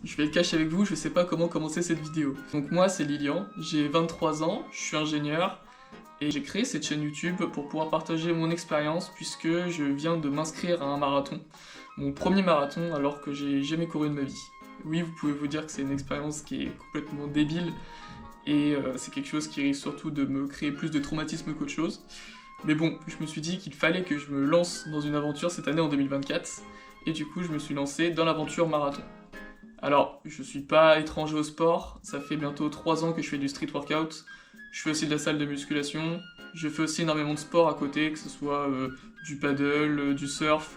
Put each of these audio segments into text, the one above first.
je vais être cash avec vous, je sais pas comment commencer cette vidéo. Donc moi c'est Lilian, j'ai 23 ans, je suis ingénieur, et j'ai créé cette chaîne YouTube pour pouvoir partager mon expérience puisque je viens de m'inscrire à un marathon. Mon premier marathon alors que j'ai jamais couru de ma vie. Oui, vous pouvez vous dire que c'est une expérience qui est complètement débile et c'est quelque chose qui risque surtout de me créer plus de traumatisme qu'autre chose. Mais bon, je me suis dit qu'il fallait que je me lance dans une aventure cette année en 2024 et du coup je me suis lancé dans l'aventure marathon. Alors, je suis pas étranger au sport, ça fait bientôt 3 ans que je fais du street workout, je fais aussi de la salle de musculation, je fais aussi énormément de sport à côté, que ce soit du paddle, du surf,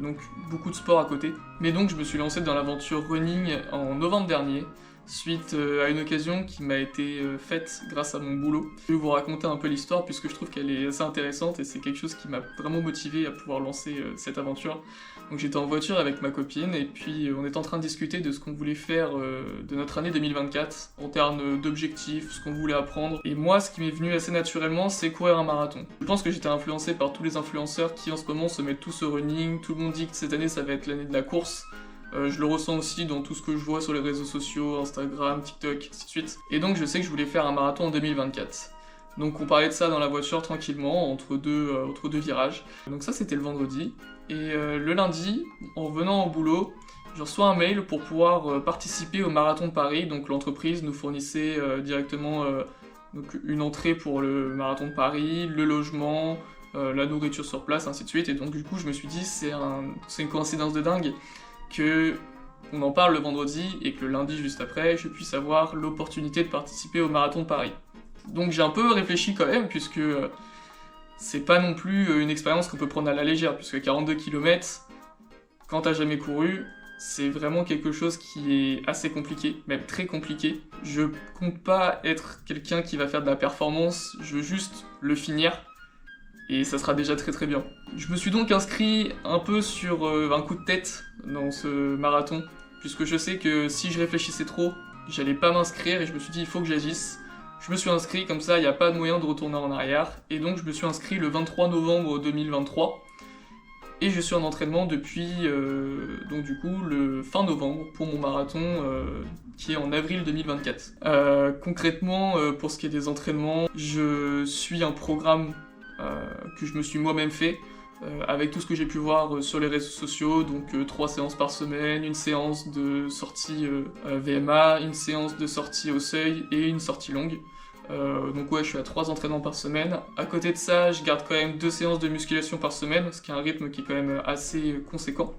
donc beaucoup de sport à côté. Mais donc je me suis lancé dans l'aventure running en novembre dernier, suite à une occasion qui m'a été faite grâce à mon boulot. Je vais vous raconter un peu l'histoire puisque je trouve qu'elle est assez intéressante et c'est quelque chose qui m'a vraiment motivé à pouvoir lancer cette aventure. Donc j'étais en voiture avec ma copine et puis on était en train de discuter de ce qu'on voulait faire de notre année 2024 en termes d'objectifs, ce qu'on voulait apprendre. Et moi, ce qui m'est venu assez naturellement, c'est courir un marathon. Je pense que j'étais influencé par tous les influenceurs qui en ce moment se mettent tous au running. Tout le monde dit que cette année ça va être l'année de la course. Je le ressens aussi dans tout ce que je vois sur les réseaux sociaux, Instagram, TikTok, ainsi de suite. Et donc je sais que je voulais faire un marathon en 2024. Donc on parlait de ça dans la voiture tranquillement, entre deux virages. Donc ça c'était le vendredi. Et le lundi, en venant au boulot, je reçois un mail pour pouvoir participer au marathon de Paris. Donc l'entreprise nous fournissait directement donc une entrée pour le marathon de Paris, le logement, la nourriture sur place, ainsi de suite. Et donc du coup je me suis dit c'est une coïncidence de dingue que on en parle le vendredi et que le lundi juste après, je puisse avoir l'opportunité de participer au marathon de Paris. Donc j'ai un peu réfléchi quand même, puisque c'est pas non plus une expérience qu'on peut prendre à la légère, puisque 42 km, quand t'as jamais couru, c'est vraiment quelque chose qui est assez compliqué, même très compliqué. Je compte pas être quelqu'un qui va faire de la performance, je veux juste le finir, et ça sera déjà très très bien. Je me suis donc inscrit un peu sur un coup de tête dans ce marathon, puisque je sais que si je réfléchissais trop, j'allais pas m'inscrire, et je me suis dit il faut que j'agisse. Je me suis inscrit, comme ça il n'y a pas de moyen de retourner en arrière, et donc je me suis inscrit le 23 novembre 2023, et je suis en entraînement depuis donc du coup le fin novembre pour mon marathon qui est en avril 2024. Concrètement, pour ce qui est des entraînements, je suis un programme que je me suis moi-même fait, avec tout ce que j'ai pu voir sur les réseaux sociaux, donc 3 séances par semaine, une séance de sortie VMA, une séance de sortie au seuil et une sortie longue. Donc ouais, je suis à 3 entraînements par semaine. À côté de ça, je garde quand même 2 séances de musculation par semaine, ce qui est un rythme qui est quand même assez conséquent.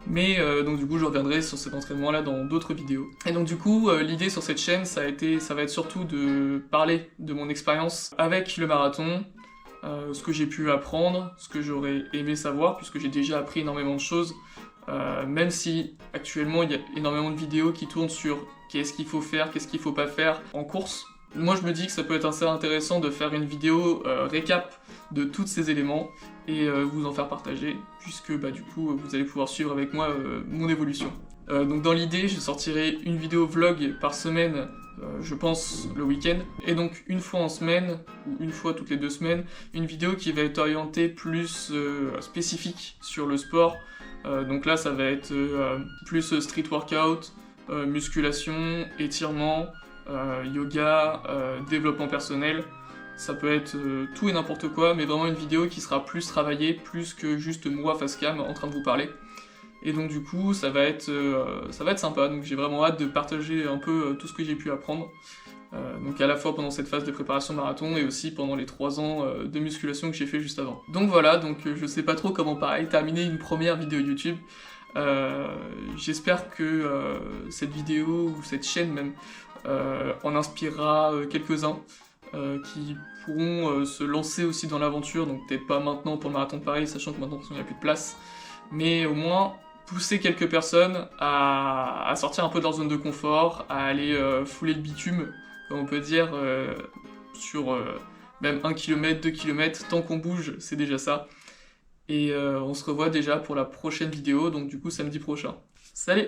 Mais donc du coup, je reviendrai sur cet entraînement-là dans d'autres vidéos. Et donc du coup, l'idée sur cette chaîne, ça va être surtout de parler de mon expérience avec le marathon, ce que j'ai pu apprendre, ce que j'aurais aimé savoir, puisque j'ai déjà appris énormément de choses, même si actuellement il y a énormément de vidéos qui tournent sur qu'est-ce qu'il faut faire, qu'est-ce qu'il faut pas faire en course. Moi je me dis que ça peut être assez intéressant de faire une vidéo récap de tous ces éléments et vous en faire partager, puisque bah, du coup vous allez pouvoir suivre avec moi mon évolution. Donc dans l'idée, je sortirai une vidéo vlog par semaine, je pense le week-end, et donc une fois en semaine, ou une fois toutes les 2 semaines, une vidéo qui va être orientée plus spécifique sur le sport. Donc là ça va être plus street workout, musculation, étirement, yoga, développement personnel. Ça peut être tout et n'importe quoi, mais vraiment une vidéo qui sera plus travaillée, plus que juste moi face cam en train de vous parler. Et donc du coup, ça va être sympa, donc j'ai vraiment hâte de partager un peu tout ce que j'ai pu apprendre. Donc à la fois pendant cette phase de préparation marathon et aussi pendant les 3 ans de musculation que j'ai fait juste avant. Donc voilà, donc je sais pas trop comment pareil terminer une première vidéo YouTube. J'espère que cette vidéo, ou cette chaîne même, en inspirera quelques-uns qui pourront se lancer aussi dans l'aventure, donc peut-être pas maintenant pour le marathon de Paris, sachant que maintenant il n'y a plus de place, mais au moins pousser quelques personnes à sortir un peu de leur zone de confort, à aller fouler le bitume, comme on peut dire, sur même 1 km, 2 km, tant qu'on bouge, c'est déjà ça. Et on se revoit déjà pour la prochaine vidéo, donc du coup samedi prochain. Salut!